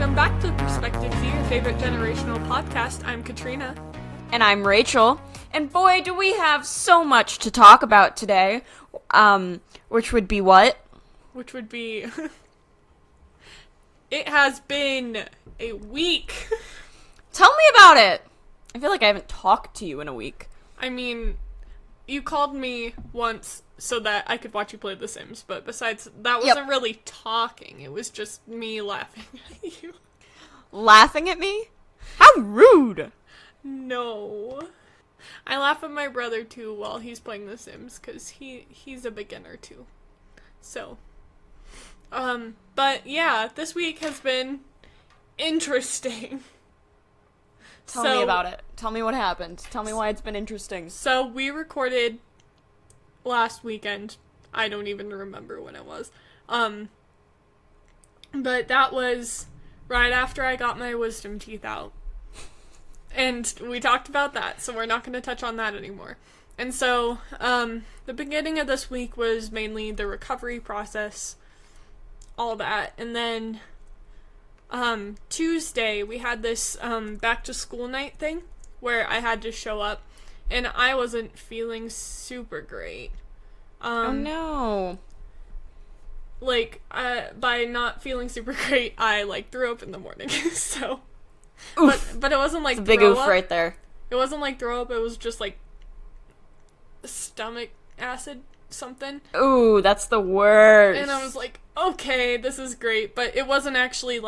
Welcome back to Perspective Z, your favorite generational podcast. I'm Katrina. And I'm Rachel. And boy, do we have so much to talk about today. Which would be what? Which would be... It has been a week. Tell me about it. I feel like I haven't talked to you in a week. I mean, you called me once so that I could watch you play The Sims, but besides, that wasn't really talking. It was just me laughing at you. Laughing at me? How rude! No. I laugh at my brother, too, while he's playing The Sims, because he's a beginner, too. So, but yeah, this week has been interesting. Tell me about it. Tell me what happened. Tell me why it's been interesting. So, we recorded last weekend. I don't even remember when it was. But that was right after I got my wisdom teeth out. And we talked about that, so we're not going to touch on that anymore. And so, the beginning of this week was mainly the recovery process, all that. And then, Tuesday, we had this, back to school night thing, where I had to show up, and I wasn't feeling super great. Oh no. Like, by not feeling super great, I, threw up in the morning, so... Oof. But it wasn't like it's a big throw oof up. right there. It wasn't like throw up, it was just stomach acid something. Ooh, that's the worst. And I was like, okay, this is great, but it wasn't actually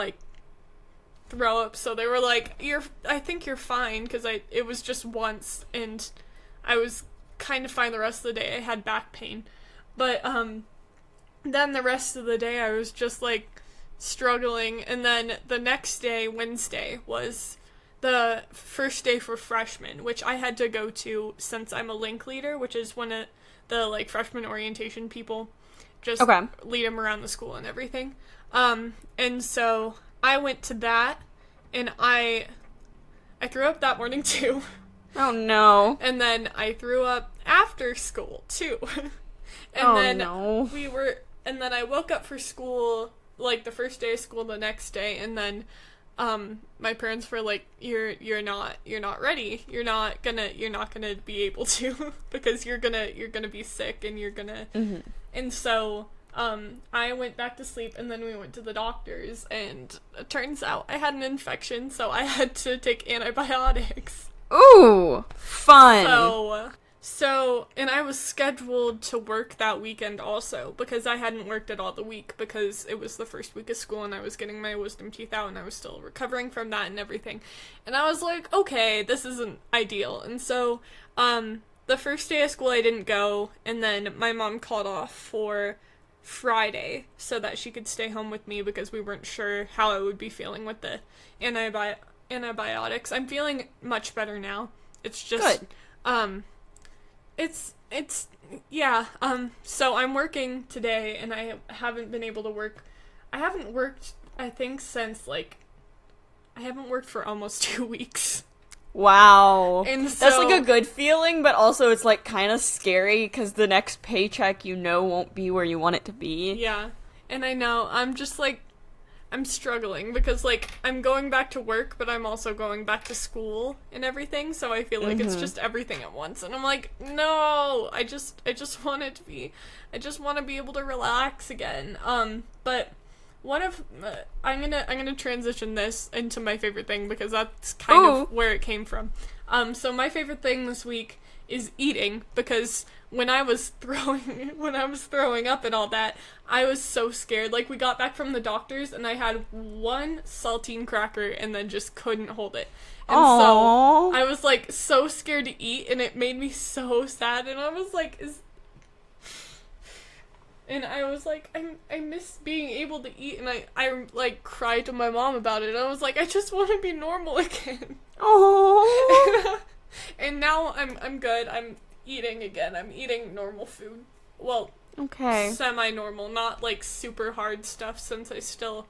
throw up, so they were like, I think you're fine, because it was just once, and I was kind of fine the rest of the day. I had back pain. But then the rest of the day I was just struggling, and then the next day, Wednesday, was the first day for freshmen, which I had to go to since I'm a link leader, which is one of the freshman orientation people, just lead them around the school and everything. And so I went to that, and I threw up that morning too. Oh no. And then I threw up after school too. And and then I woke up for school the first day of school the next day, and then my parents were like, you're not ready, you're not gonna be able to because you're gonna be sick, and you're gonna and so I went back to sleep, and then we went to the doctors, and it turns out I had an infection, so I had to take antibiotics. Ooh, fun. So, and I was scheduled to work that weekend also, because I hadn't worked at all the week, because it was the first week of school, and I was getting my wisdom teeth out, and I was still recovering from that and everything. And I was like, okay, this isn't ideal. And so, the first day of school I didn't go, and then my mom called off for Friday, so that she could stay home with me, because we weren't sure how I would be feeling with the antibiotics. I'm feeling much better now. It's just, good. So I'm working today, and I haven't been able to work. I haven't worked, I think, since, I haven't worked for almost 2 weeks. Wow. And that's a good feeling, but also it's kind of scary, because the next paycheck won't be where you want it to be. Yeah, and I know, I'm just I'm struggling, because I'm going back to work, but I'm also going back to school and everything, so I feel like it's just everything at once, and I'm like, no, I just want it to be, I just want to be able to relax again. But one of, I'm gonna transition this into my favorite thing, because that's kind of where it came from. So my favorite thing this week is eating, because when I was throwing up and all that, I was so scared. We got back from the doctors, and I had one saltine cracker and then just couldn't hold it. And so I was so scared to eat, and it made me so sad, and I was I miss being able to eat, and I cried to my mom about it. I was I just want to be normal again. Oh. And now I'm good. I'm eating again. I'm eating normal food. Well, okay. Semi-normal, not super hard stuff, since I still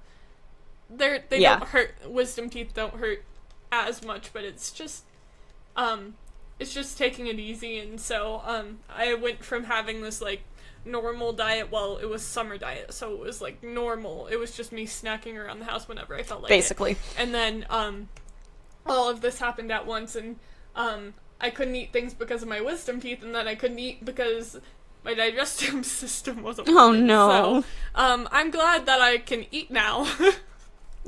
they don't hurt. Wisdom teeth don't hurt as much, but it's just it's just taking it easy, and so, I went from having this, like, normal diet, well, it was summer diet, so it was, like, normal. It was just me snacking around the house whenever I felt like Basically. it. And then, all of this happened at once, and, I couldn't eat things because of my wisdom teeth, and then I couldn't eat because my digestive system wasn't working. Oh, no. So, I'm glad that I can eat now.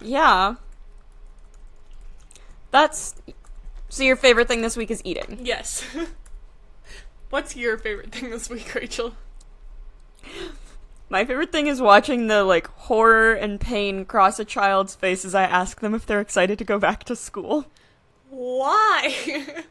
Yeah. So your favorite thing this week is eating? Yes. What's your favorite thing this week, Rachel? My favorite thing is watching the, like, horror and pain cross a child's face as I ask them if they're excited to go back to school. Why?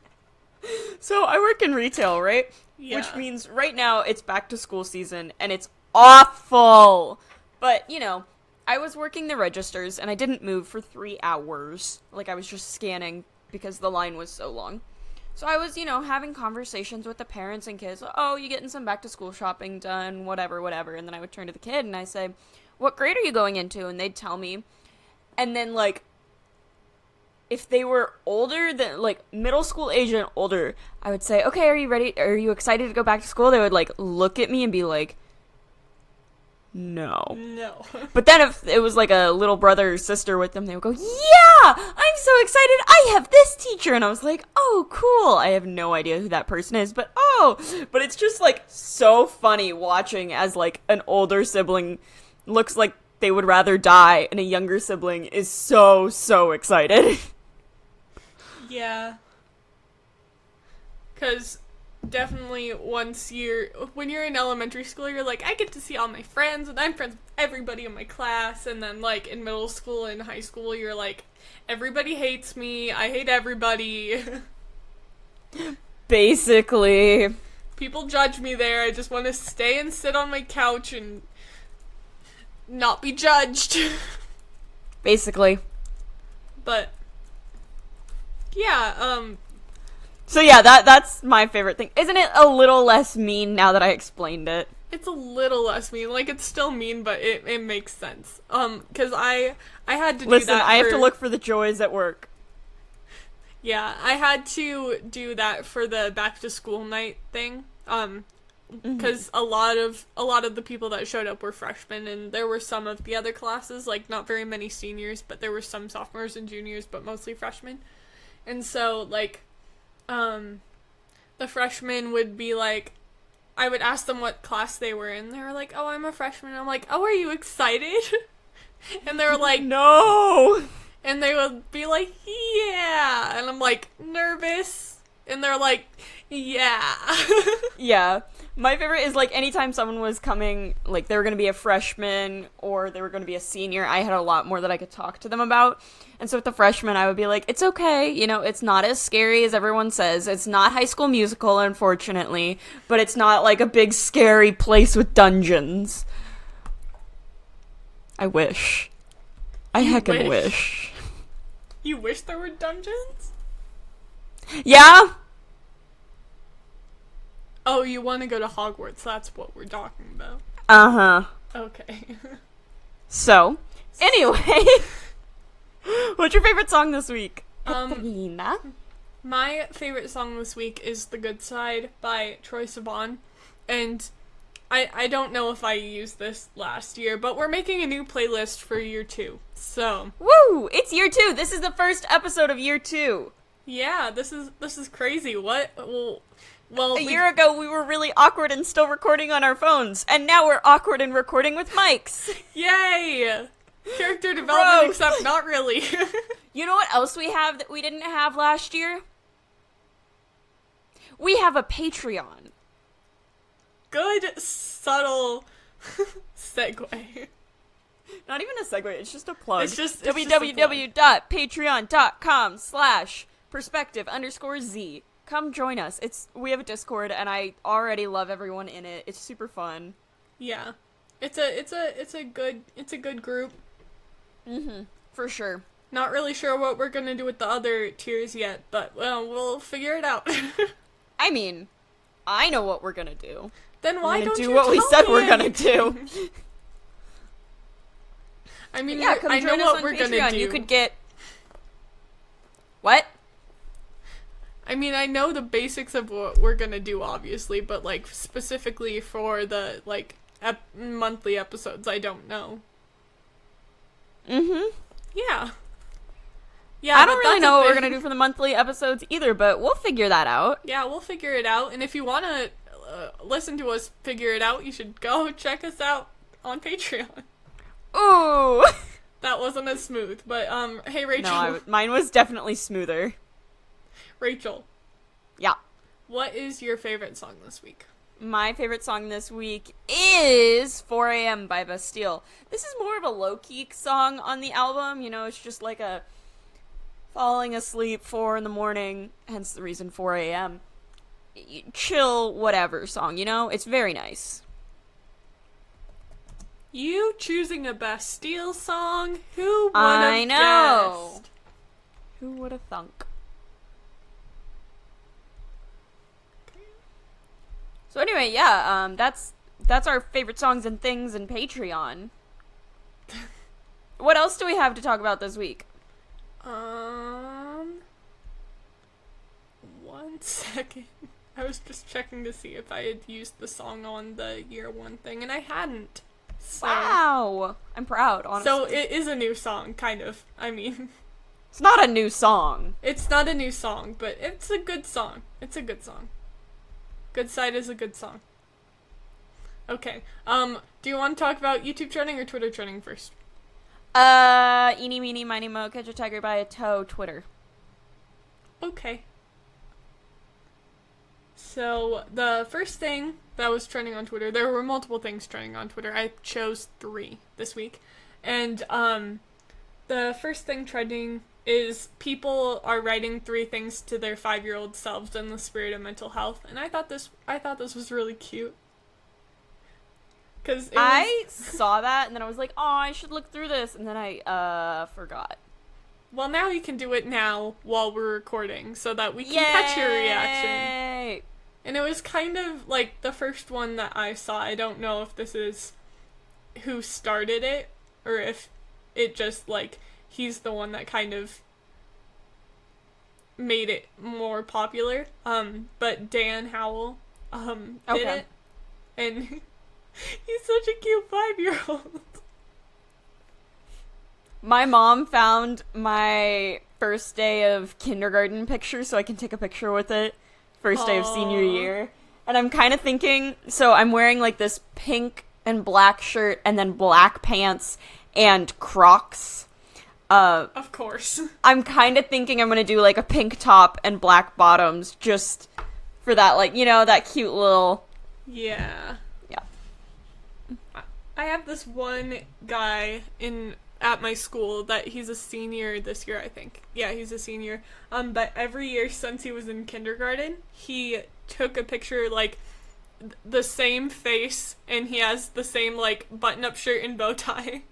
So I work in retail, right? Yeah. Which means right now it's back to school season, and it's awful! But, you know, I was working the registers, and I didn't move for 3 hours. Like, I was just scanning because the line was so long. So I was, you know, having conversations with the parents and kids. Oh, you getting some back-to-school shopping done? Whatever. And then I would turn to the kid, and I say, what grade are you going into? And they'd tell me. And then, like, if they were older than, like, middle school age and older, I would say, okay, are you ready? Are you excited to go back to school? They would, like, look at me and be like, no. But then if it was like a little brother or sister with them, they would go, yeah, I'm so excited, I have this teacher. And I was like, oh, cool. I have no idea who that person is, but it's just like so funny watching as like an older sibling looks like they would rather die and a younger sibling is so excited. Yeah. 'Cause definitely when you're in elementary school, you're like, I get to see all my friends, and I'm friends with everybody in my class, and then, like, in middle school and high school, you're like, everybody hates me, I hate everybody. Basically. People judge me there, I just want to stay and sit on my couch and not be judged. Basically. But, yeah, So yeah, that's my favorite thing. Isn't it a little less mean now that I explained it? it's a little less mean. Like, it's still mean, but it makes sense. 'Cause I had to do that. Listen, I have to look for the joys at work. Yeah, I had to do that for the back to school night thing. 'Cause a lot of the people that showed up were freshmen, and there were some of the other classes, like, not very many seniors, but there were some sophomores and juniors, but mostly freshmen. And so, like, the freshmen would be like, I would ask them what class they were in. They were like, oh, I'm a freshman. I'm like, oh, are you excited? And they were like, no! And they would be like, yeah. And I'm like, nervous? And they're like, yeah. Yeah. My favorite is, like, anytime someone was coming, like, they were going to be a freshman or they were going to be a senior, I had a lot more that I could talk to them about. And so with the freshmen, I would be like, it's okay, you know, it's not as scary as everyone says. It's not High School Musical, unfortunately, but it's not, like, a big scary place with dungeons. I wish. I heckin' wish. You wish there were dungeons? Yeah? Oh, you want to go to Hogwarts, that's what we're talking about. Uh-huh. Okay. So, anyway, what's your favorite song this week? Katrina? My favorite song this week is The Good Side by Troye Sivan, and I don't know if I used this last year, but we're making a new playlist for year 2, so. Woo! It's year 2! This is the first episode of year 2! Yeah, this is crazy. What? Well, a year ago, we were really awkward and still recording on our phones, and now we're awkward and recording with mics. Yay! Character development, except not really. You know what else we have that we didn't have last year? We have a Patreon. Good, subtle segue. Not even a segue, it's just a plug. It's just www.patreon.com/perspective_Z. Come join us. We have a Discord, and I already love everyone in it. It's super fun. Yeah, it's a good group. For sure. Not really sure what we're gonna do with the other tiers yet, but well, we'll figure it out. I mean, I know what we're gonna do. Then why don't you do what we said we're gonna do? I mean, yeah, come I know join us what on we're Patreon. gonna do. You could get what? I mean, I know the basics of what we're gonna do, obviously, but, like, specifically for the, like, monthly episodes, I don't know. Mm-hmm. Yeah. Yeah, I don't really know what we're gonna do for the monthly episodes either, but we'll figure that out. Yeah, we'll figure it out, and if you wanna listen to us figure it out, you should go check us out on Patreon. Ooh! That wasn't as smooth, but, hey, Rachel. No, mine was definitely smoother. Rachel. Yeah. What is your favorite song this week? My favorite song this week is 4 a.m. by Bastille. This is more of a low-key song on the album. You know, it's just like a falling asleep 4 in the morning, hence the reason 4 a.m. Chill whatever song, you know? It's very nice. You choosing a Bastille song? Who would have guessed? Who would have thunk? So anyway, yeah, that's our favorite songs and things in Patreon. What else do we have to talk about this week? 1 second. I was just checking to see if I had used the song on the year 1 thing, and I hadn't. So, wow! I'm proud, honestly. So it is a new song, kind of. I mean... It's not a new song. It's not a new song, but it's a good song. It's a good song. Good Side is a good song. Okay. Do you want to talk about YouTube trending or Twitter trending first? Eeny, meeny, miny, mo, catch a tiger by a toe, Twitter. Okay. So, the first thing that was trending on Twitter, there were multiple things trending on Twitter. I chose 3 this week. And, the first thing trending is people are writing 3 things to their 5-year-old selves in the spirit of mental health, and I thought this was really cute. Cause I saw that, and then I was like, oh, I should look through this, and then I, forgot. Well, now you can do it now while we're recording, so that we can catch your reaction. And it was kind of, like, the first one that I saw. I don't know if this is who started it, or if it just, like, he's the one that kind of made it more popular. But Dan Howell, did it. And he's such a cute 5-year-old. My mom found my first day of kindergarten picture so I can take a picture with it. First day of senior year. And I'm kind of thinking, so I'm wearing like this pink and black shirt and then black pants and Crocs. Of course. I'm kind of thinking I'm going to do like a pink top and black bottoms just for that, like, you know, that cute little... Yeah. Yeah. I have this one guy at my school that he's a senior this year, I think. Yeah, he's a senior. But every year since he was in kindergarten, he took a picture, like, the same face, and he has the same, like, button-up shirt and bow tie.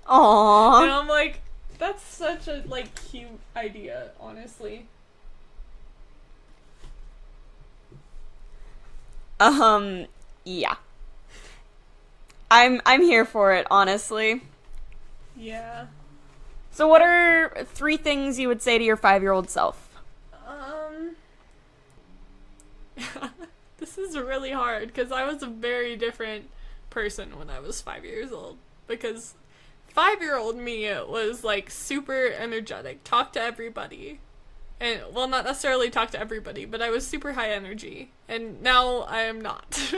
Aww. And I'm like, that's such a, like, cute idea, honestly. Yeah. I'm here for it, honestly. Yeah. So what are 3 things you would say to your 5-year-old self? This is really hard, because I was a very different person when I was 5 years old. Because 5-year-old me was, like, super energetic, talk to everybody. And, well, not necessarily talk to everybody, but I was super high energy. And now I am not.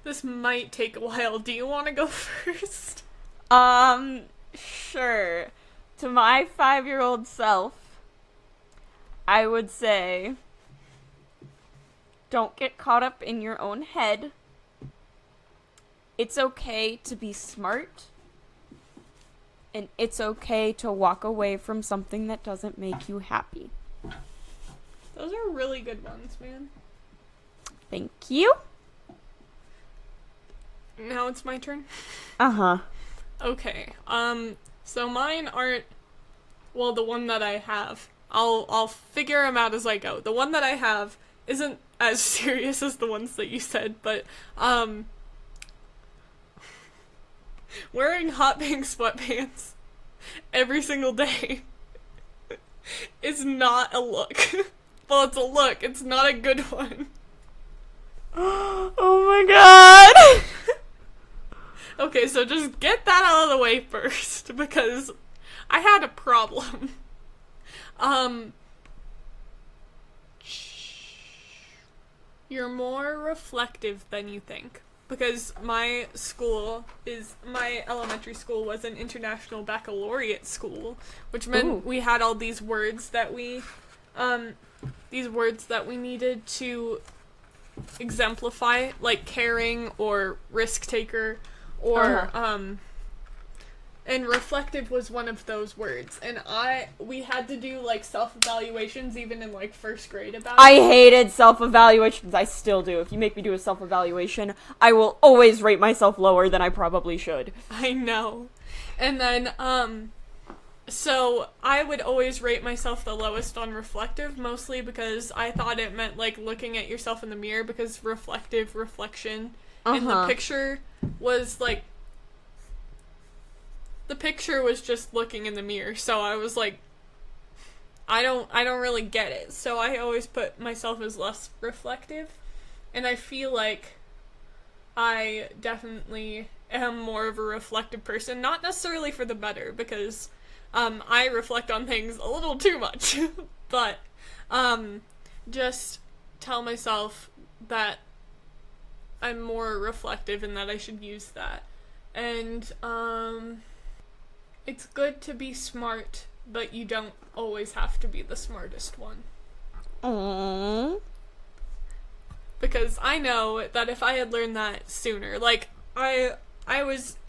This might take a while. Do you want to go first? Sure. To my 5-year-old self, I would say, don't get caught up in your own head. It's okay to be smart. And it's okay to walk away from something that doesn't make you happy. Those are really good ones, man. Thank you. Now it's my turn? Uh-huh. Okay. So mine aren't... Well, the one that I have. I'll figure them out as I go. The one that I have isn't as serious as the ones that you said, but, wearing hot pink sweatpants every single day is not a look. Well, it's a look. It's not a good one. Oh my god! Okay, so just get that out of the way first, because I had a problem. You're more reflective than you think. Because my elementary school was an international baccalaureate school, which meant we had all these words that we needed to exemplify, like caring or risk taker or and reflective was one of those words. And we had to do like self-evaluations even in like first grade about it. I hated self-evaluations. I still do. If you make me do a self-evaluation, I will always rate myself lower than I probably should. I know. And then so I would always rate myself the lowest on reflective, mostly because I thought it meant like looking at yourself in the mirror, because reflection and the picture was like, the picture was just looking in the mirror, so I was like, I don't really get it. So I always put myself as less reflective, and I feel like I definitely am more of a reflective person, not necessarily for the better, because I reflect on things a little too much, but just tell myself that I'm more reflective and that I should use that. And it's good to be smart, but you don't always have to be the smartest one. Aww. Because I know that if I had learned that sooner, like, I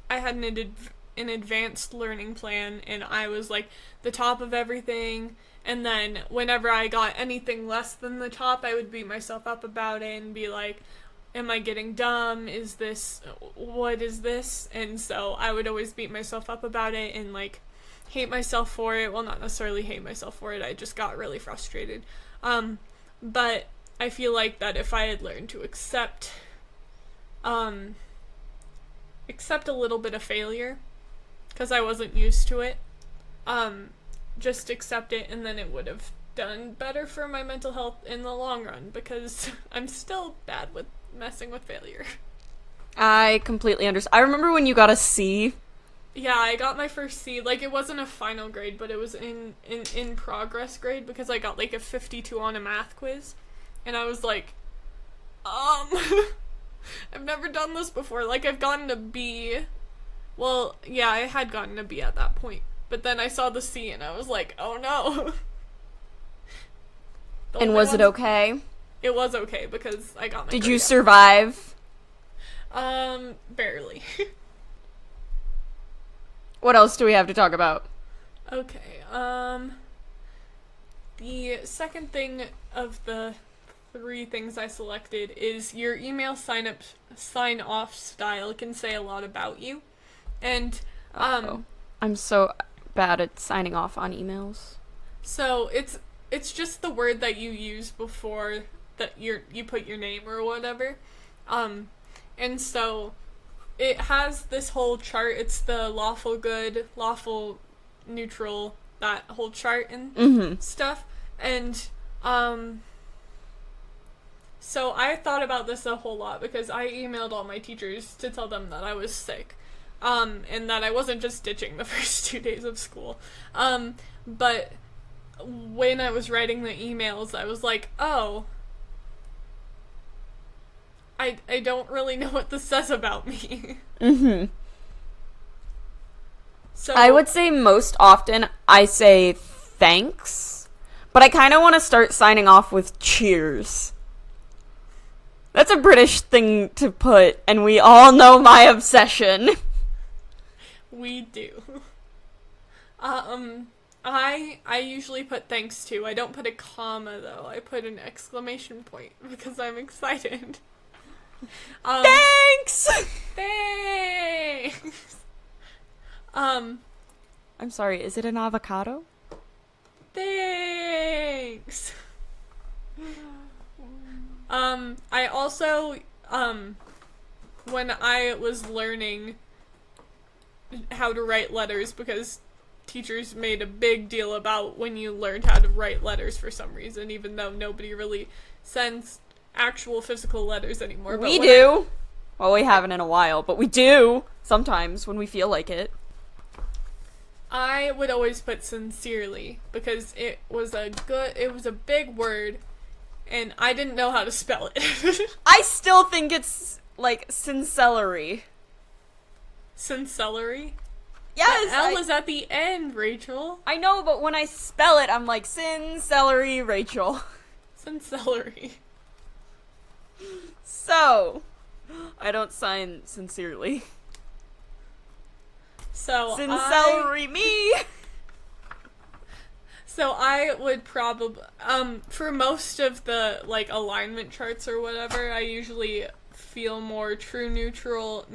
had an advanced learning plan, and I was, like, the top of everything, and then whenever I got anything less than the top, I would beat myself up about it and be like, am I getting dumb? What is this? And so I would always beat myself up about it and, like, hate myself for it. Well, not necessarily hate myself for it. I just got really frustrated. But I feel like that if I had learned to accept a little bit of failure, because I wasn't used to it, just accept it, and then it would have done better for my mental health in the long run, because I'm still bad with messing with failure. I completely understand. I remember when you got a C. Yeah, I got my first C. Like, it wasn't a final grade, but it was in progress grade, because I got like a 52 on a math quiz, and I was like, I've never done this before. Like, I've gotten a B. Well, yeah, I had gotten a B at that point, but then I saw the C and I was like, oh no. And was it okay? It was okay, because I got my Did grade you up. survive? Barely. What else do we have to talk about? Okay, the second thing of the 3 things I selected is your email sign-off style can say a lot about you. And, I'm so bad at signing off on emails. So, it's just the word that you use before that you put your name or whatever. And so it has this whole chart. It's the lawful good, lawful neutral, that whole chart and stuff. And so I thought about this a whole lot, because I emailed all my teachers to tell them that I was sick, and that I wasn't just ditching the first 2 days of school. But when I was writing the emails, I was like, oh, I don't really know what this says about me. So I would say most often I say thanks, but I kind of want to start signing off with cheers. That's a British thing to put, and we all know my obsession. We do. I usually put thanks too. I don't put a comma though. I put an exclamation point because I'm excited. Thanks! Thanks! I'm sorry, is it an avocado? Thanks! I also, when I was learning how to write letters, because teachers made a big deal about when you learned how to write letters for some reason, even though nobody really sends actual physical letters anymore. We do. Well, we haven't in a while, but we do sometimes when we feel like it. I would always put sincerely because it was a big word, and I didn't know how to spell it. I still think it's like Sincelery. Sincelery? Yes! The L is at the end, Rachel. I know, but when I spell it, I'm like, Sincelery, Rachel. Sincelery. So, I don't sign sincerely. So, Sincelery me! So I would probably, for most of the, like, alignment charts or whatever, I usually feel more true, neutral,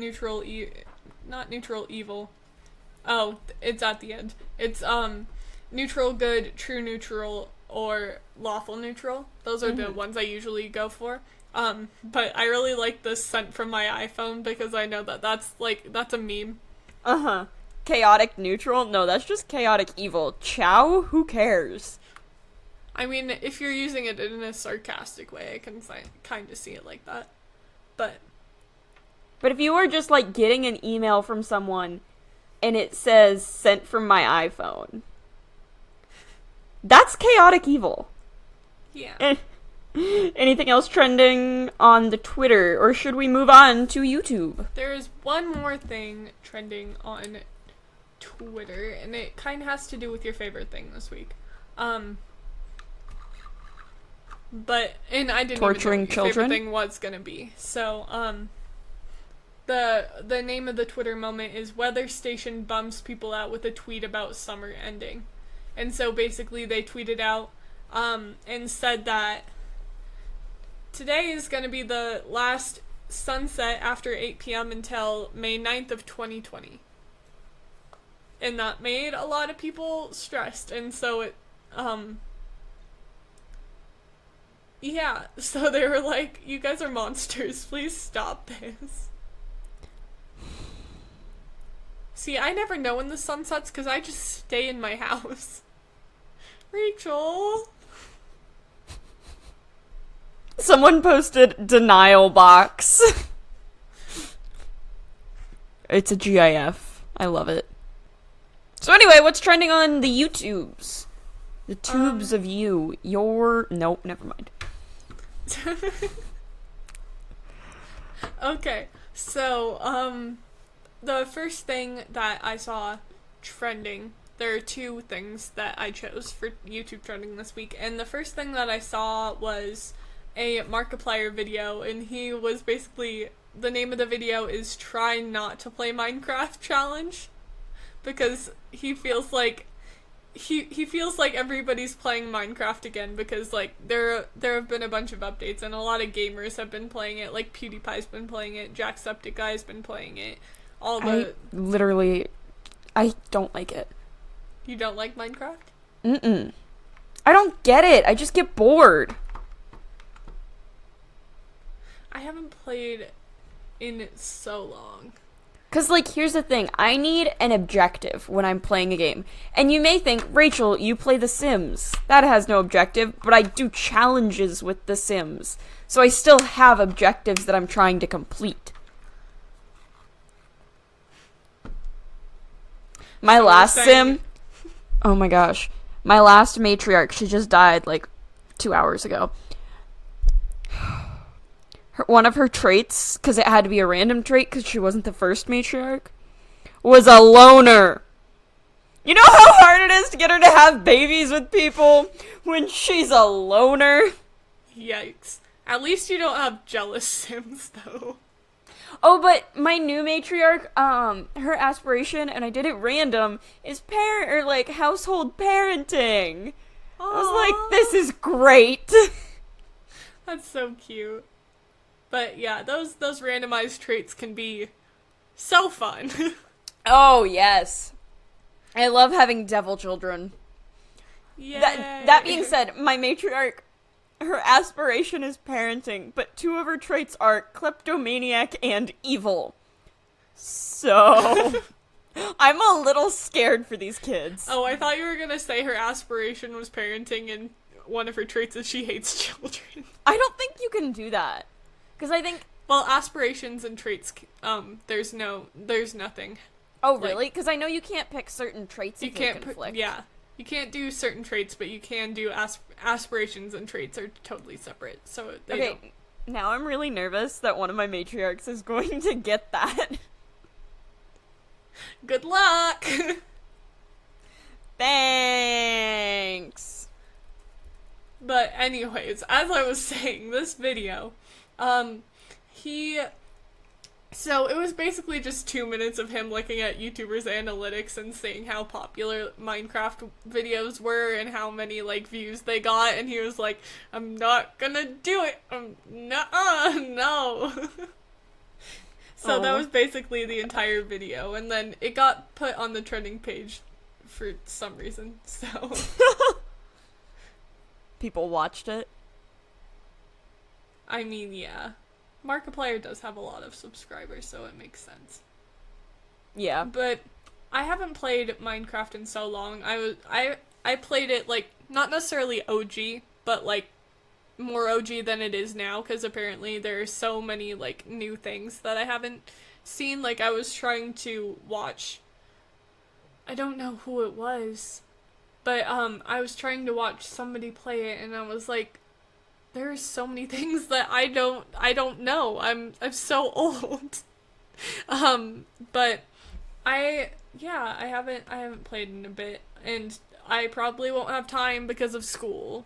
not neutral, evil. Oh, it's at the end. It's, neutral, good, true, neutral, or lawful neutral. Those are the ones I usually go for. But I really like the sent from my iPhone because I know that that's a meme. Uh-huh. Chaotic neutral? No, that's just chaotic evil. Chow? Who cares? I mean, if you're using it in a sarcastic way, I can kind of see it like that. But if you were just, like, getting an email from someone and it says, sent from my iPhone, that's chaotic evil. Yeah. Anything else trending on the Twitter, or should we move on to YouTube? There is one more thing trending on Twitter, and it kind of has to do with your favorite thing this week. And I didn't Torturing even know what your children? favorite thing was gonna be. So, the name of the Twitter moment is Weather Station Bums People Out with a tweet about summer ending. And so basically they tweeted out, and said that today is gonna be the last sunset after 8 p.m. until May 9th of 2020. And that made a lot of people stressed, and so it, yeah, so they were like, you guys are monsters, please stop this. See, I never know when the sun sets because I just stay in my house. Rachel. Someone posted denial box. It's a GIF. I love it. So anyway, what's trending on the YouTubes? The tubes of you. Nope, never mind. Okay, so, the first thing that I saw trending, there are two things that I chose for YouTube trending this week, and the first thing that I saw was a Markiplier video, and he was basically, the name of the video is Try Not to Play Minecraft Challenge, because he feels like he feels like everybody's playing Minecraft again, because like there have been a bunch of updates and a lot of gamers have been playing it, like PewDiePie's been playing it, Jacksepticeye's been playing it. I don't like it. You don't like Minecraft? Mm-mm. I don't get it. I just get bored. I haven't played in so long. 'Cause, like, here's the thing. I need an objective when I'm playing a game. And you may think, Rachel, you play The Sims. That has no objective, but I do challenges with The Sims. So I still have objectives that I'm trying to complete. My last sim... Oh my gosh. My last matriarch, she just died, like, 2 hours ago. One of her traits, because it had to be a random trait because she wasn't the first matriarch, was a loner. You know how hard it is to get her to have babies with people when she's a loner? Yikes. At least you don't have jealous sims, though. Oh, but my new matriarch, her aspiration, and I did it random, is household parenting. Aww. I was like, this is great. That's so cute. But yeah, those randomized traits can be so fun. Oh, yes. I love having devil children. Yeah. That being said, my matriarch, her aspiration is parenting, but two of her traits are kleptomaniac and evil. So, I'm a little scared for these kids. Oh, I thought you were gonna say her aspiration was parenting and one of her traits is she hates children. I don't think you can do that. Because I think... Well, aspirations and traits, there's nothing. Oh, really? Because I know you can't pick certain traits if they conflict. Yeah. You can't do certain traits, but you can do aspirations, and traits are totally separate. So they don't. Now I'm really nervous that one of my matriarchs is going to get that. Good luck! Thanks! But anyways, as I was saying, this video, so it was basically just 2 minutes of him looking at YouTubers' analytics and seeing how popular Minecraft videos were and how many, like, views they got, and he was like, I'm not gonna do it, no. So that was basically the entire video, and then it got put on the trending page for some reason, so... People watched it? I mean, yeah. Markiplier does have a lot of subscribers, so it makes sense. Yeah. But I haven't played Minecraft in so long. I played it, like, not necessarily OG, but, like, more OG than it is now, because apparently there are so many, like, new things that I haven't seen. Like, I was trying to watch... I don't know who it was, but, I was trying to watch somebody play it, and I was like, there's so many things that I don't know. I'm so old. But I haven't played in a bit, and I probably won't have time because of school.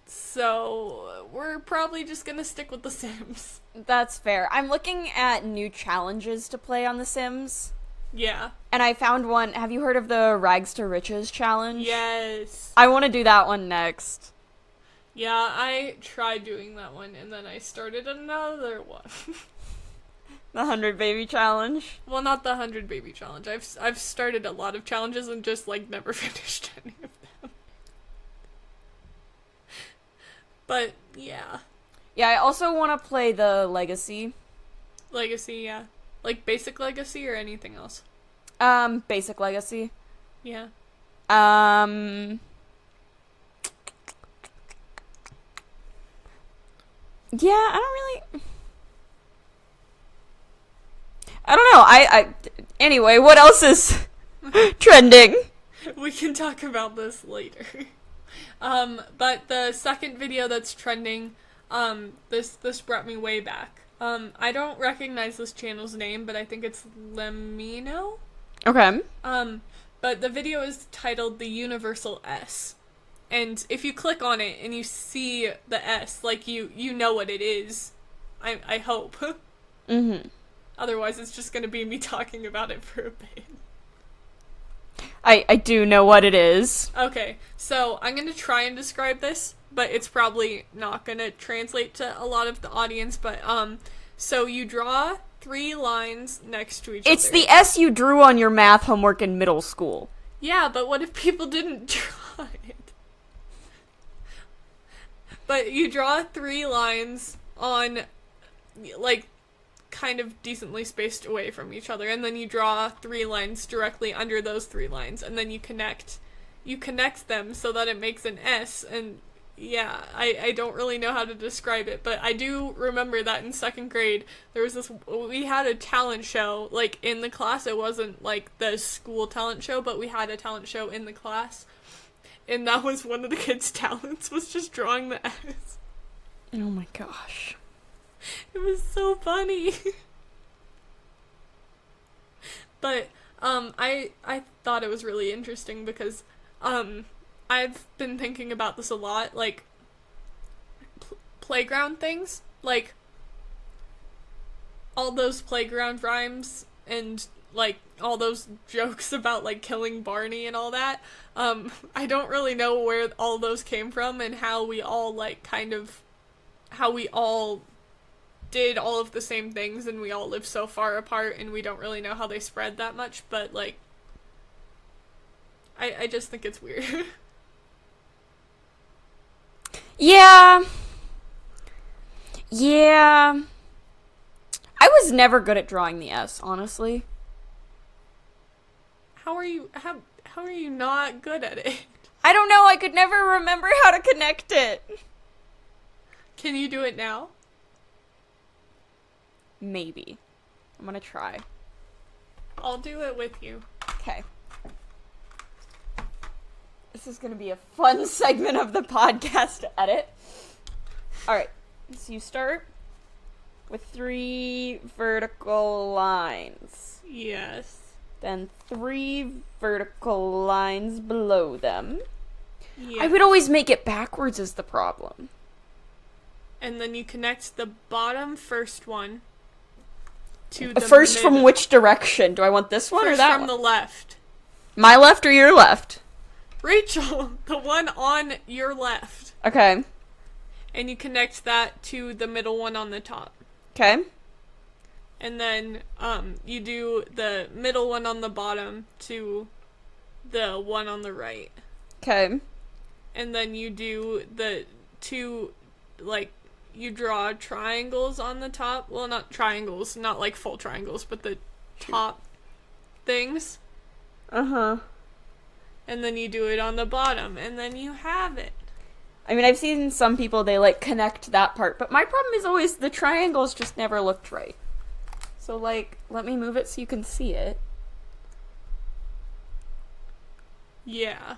So we're probably just gonna stick with The Sims. That's fair. I'm looking at new challenges to play on The Sims. Yeah. And I found one. Have you heard of the Rags to Riches challenge? Yes. I want to do that one next. Yeah, I tried doing that one, and then I started another one. The 100 Baby Challenge? Well, not the 100 Baby Challenge. I've started a lot of challenges and just, like, never finished any of them. But, yeah. Yeah, I also want to play the Legacy. Legacy, yeah. Like, basic Legacy or anything else? Basic Legacy. Yeah. Yeah, I don't know. Anyway, what else is trending? We can talk about this later. But the second video that's trending, this brought me way back. I don't recognize this channel's name, but I think it's Lemino? Okay. But the video is titled The Universal S. And if you click on it and you see the S, like, you know what it is. I hope. Mm-hmm. Otherwise, it's just gonna be me talking about it for a bit. I do know what it is. Okay, so I'm gonna try and describe this, but it's probably not gonna translate to a lot of the audience, but, so you draw 3 lines next to each other. It's the S you drew on your math homework in middle school. Yeah, but what if people didn't draw it? But you draw 3 lines on, like, kind of decently spaced away from each other, and then you draw 3 lines directly under those 3 lines, and then you connect them so that it makes an S, and yeah, I don't really know how to describe it, but I do remember that in 2nd grade, we had a talent show, like, in the class. It wasn't, like, the school talent show, but we had a talent show in the class. And that was one of the kids' talents, was just drawing the S. Oh my gosh. It was so funny. But, I thought it was really interesting because, I've been thinking about this a lot, like, playground things, like, all those playground rhymes and, like, all those jokes about, like, killing Barney and all that. I don't really know where all those came from and how we all, like, how we all did all of the same things and we all live so far apart and we don't really know how they spread that much, but, like, I just think it's weird. Yeah. I was never good at drawing the S, honestly. How are you not good at it? I don't know, I could never remember how to connect it. Can you do it now? Maybe. I'm gonna try. I'll do it with you. Okay. This is gonna be a fun segment of the podcast to edit. Alright, so you start with 3 vertical lines. Yes. Then 3 vertical lines below them. Yes. I would always make it backwards is the problem. And then you connect the bottom first one to the First middle. from which direction? Do I want this one First or that from one? the left. My left or your left? Rachel, the one on your left. Okay. And you connect that to the middle one on the top. Okay. And then you do the middle one on the bottom to the one on the right. Okay. And then you do the 2, you draw triangles on the top. Well, not triangles, not like full triangles, but the top things. Uh-huh. And then you do it on the bottom, and then you have it. I mean, I've seen some people, they, connect that part, but my problem is always the triangles just never looked right. So, let me move it so you can see it. Yeah,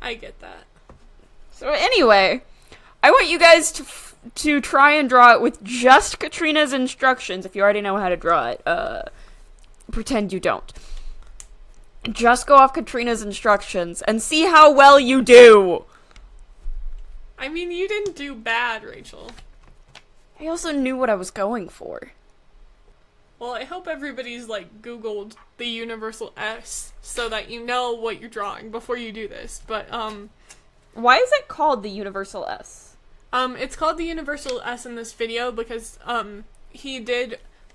I get that. So, anyway, I want you guys to try and draw it with just Katrina's instructions. If you already know how to draw it, pretend you don't. Just go off Katrina's instructions and see how well you do. I mean, you didn't do bad, Rachel. I also knew what I was going for. Well, I hope everybody's, Googled the universal S so that you know what you're drawing before you do this. But, why is it called the universal S? It's called the universal S in this video because, I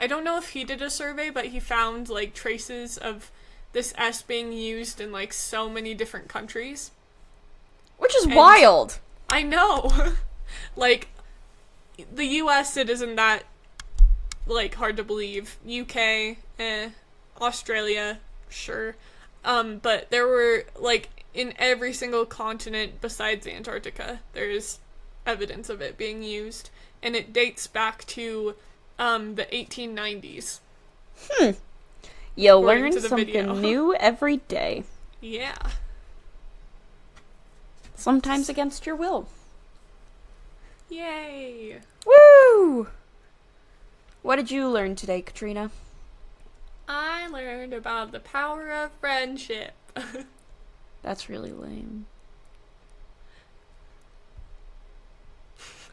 don't know if he did a survey, but he found, traces of this S being used in, so many different countries. Which is wild! I know! The US, it isn't that, hard to believe. UK, Australia, sure. But there were, in every single continent besides Antarctica, there's evidence of it being used. And it dates back to, the 1890s. You learn something new every day. Yeah. Sometimes against your will. Yay! Woo! What did you learn today, Katrina? I learned about the power of friendship. That's really lame.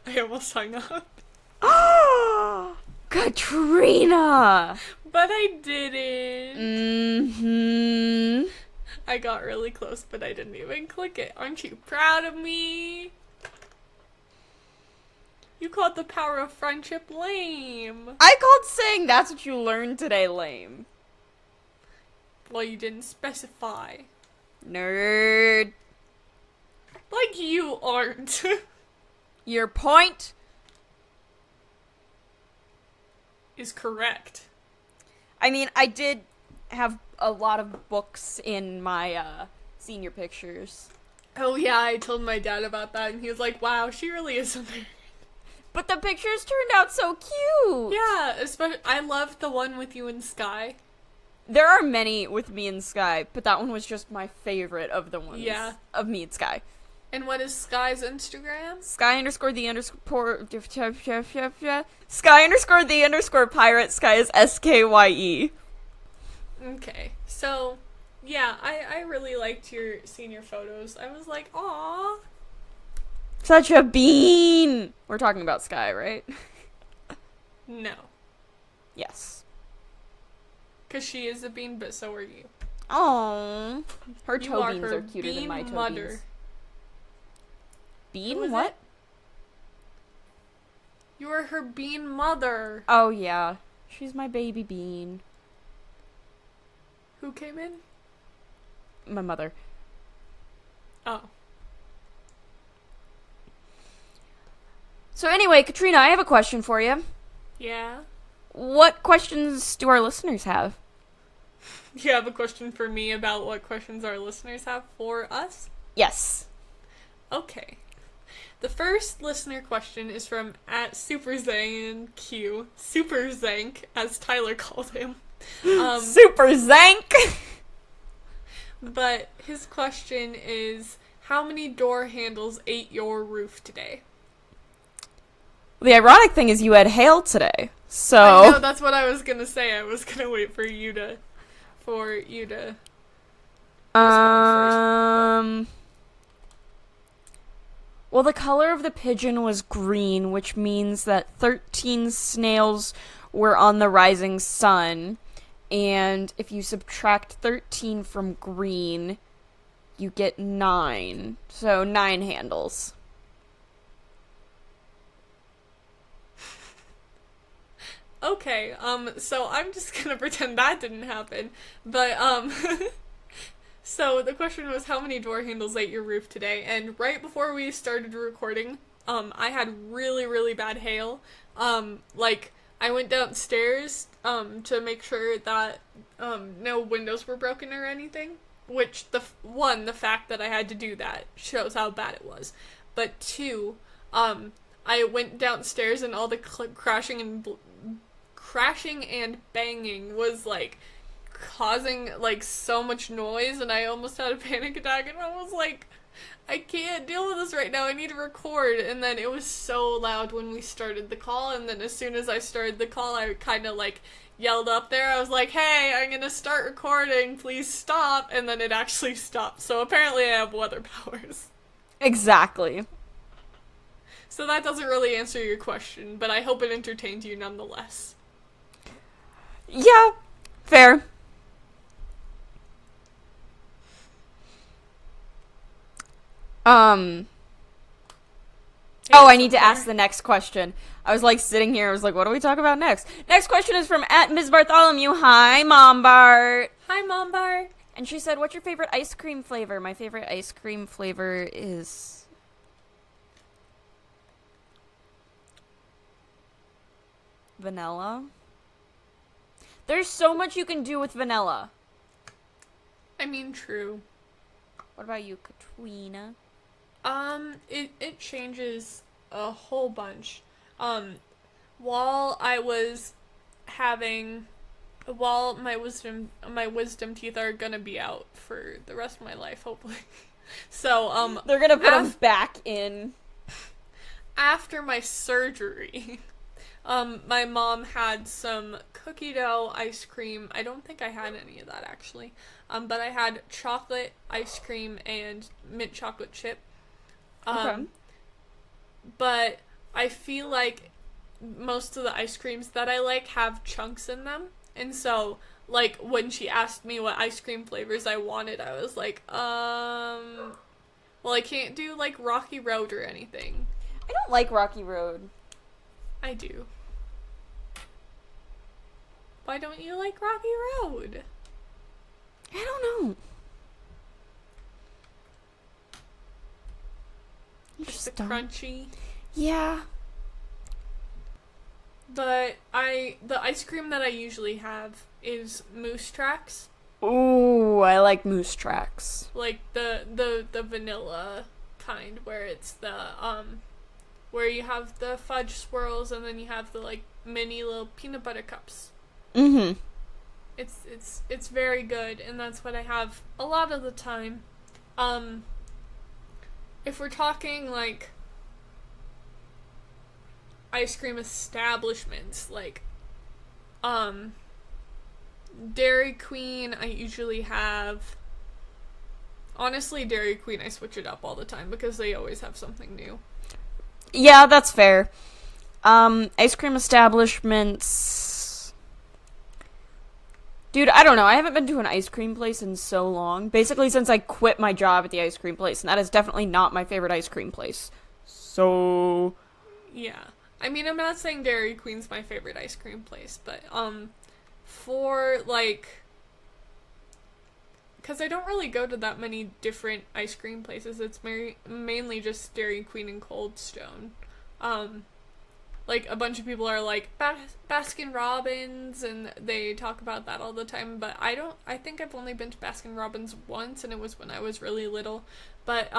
I almost hung up. Katrina! But I didn't. Mm-hmm. I got really close, but I didn't even click it. Aren't you proud of me? You called the power of friendship lame. I called saying that's what you learned today lame. Well, you didn't specify. Nerd. Like you aren't. Your point is correct. I mean, I did have a lot of books in my senior pictures. Oh yeah, I told my dad about that, and he was like, wow, she really is a nerd. But the pictures turned out so cute! Yeah, especially, I loved the one with you and Sky. There are many with me and Sky, but that one was just my favorite of the ones. Yeah. Of me and Sky. And what is Sky's Instagram? Sky_the_pirate. Sky is SKYE. Okay, so, yeah, I really liked your senior photos. I was like, aww. Such a bean! We're talking about Sky, right? No. Yes. Because she is a bean, but so are you. Aww. Her You toe are beans her are cuter than my toe mother. beans. Who Bean? is What? it? You are her bean mother. Oh, yeah. She's my baby bean. Who came in? My mother. Oh. So anyway, Katrina, I have a question for you. Yeah? What questions do our listeners have? You have a question for me about what questions our listeners have for us? Yes. Okay. The first listener question is from @SuperZanQ, Super Zank, as Tyler called him. Super Zank! But his question is, how many door handles ate your roof today? The ironic thing is you had hail today, so... I know, that's what I was gonna say. I was gonna wait for you to respond first. Well, the color of the pigeon was green, which means that 13 snails were on the rising sun. And if you subtract 13 from green, you get 9. So 9 handles. Okay, so I'm just gonna pretend that didn't happen. But, so the question was, how many door handles ate your roof today? And right before we started recording, I had really, really bad hail. I went downstairs, to make sure that, no windows were broken or anything. Which, the fact that I had to do that shows how bad it was. But 2, I went downstairs and all the crashing and banging was, like, causing, like, so much noise, and I almost had a panic attack, and I was like, I can't deal with this right now, I need to record. And then it was so loud when we started the call, and then as soon as I started the call, I kind of, like, yelled up there. I was like, hey, I'm gonna start recording, please stop, and then it actually stopped. So apparently I have weather powers. Exactly. So that doesn't really answer your question, but I hope it entertained you nonetheless. Yeah, fair. Oh, I need to ask the next question. I was, like, sitting here, I was like, what do we talk about next? Next question is from @Ms. Bartholomew. Hi, Mom Bart. Hi, Mom Bart. And she said, what's your favorite ice cream flavor? My favorite ice cream flavor is... vanilla. There's so much you can do with vanilla. I mean, true. What about you, Katrina? It changes a whole bunch. While my wisdom teeth are gonna be out for the rest of my life, hopefully. So, they're gonna put them back in. After my surgery, my mom had some cookie dough ice cream. I don't think I had any of that, actually. But I had chocolate ice cream and mint chocolate chip. Okay. But I feel like most of the ice creams that I like have chunks in them. And so, like, when she asked me what ice cream flavors I wanted, I was like, well, I can't do, like, Rocky Road or anything. I don't like Rocky Road. I do. Why don't you like Rocky Road? I don't know. Just the crunchy. Yeah. But the ice cream that I usually have is Moose Tracks. Ooh, I like Moose Tracks. Like the vanilla kind, where it's the where you have the fudge swirls and then you have the, like, mini little peanut butter cups. Mm-hmm. It's very good, and that's what I have a lot of the time. If we're talking, like, ice cream establishments, like, Dairy Queen, I usually have... Honestly, Dairy Queen, I switch it up all the time, because they always have something new. Yeah, that's fair. Ice cream establishments... Dude, I don't know. I haven't been to an ice cream place in so long. Basically, since I quit my job at the ice cream place. And that is definitely not my favorite ice cream place. So... Yeah. I mean, I'm not saying Dairy Queen's my favorite ice cream place. But, for, like... Because I don't really go to that many different ice cream places. It's mainly just Dairy Queen and Cold Stone. like, a bunch of people are like, Baskin Robbins, and they talk about that all the time, but I think I've only been to Baskin Robbins once, and it was when I was really little. But,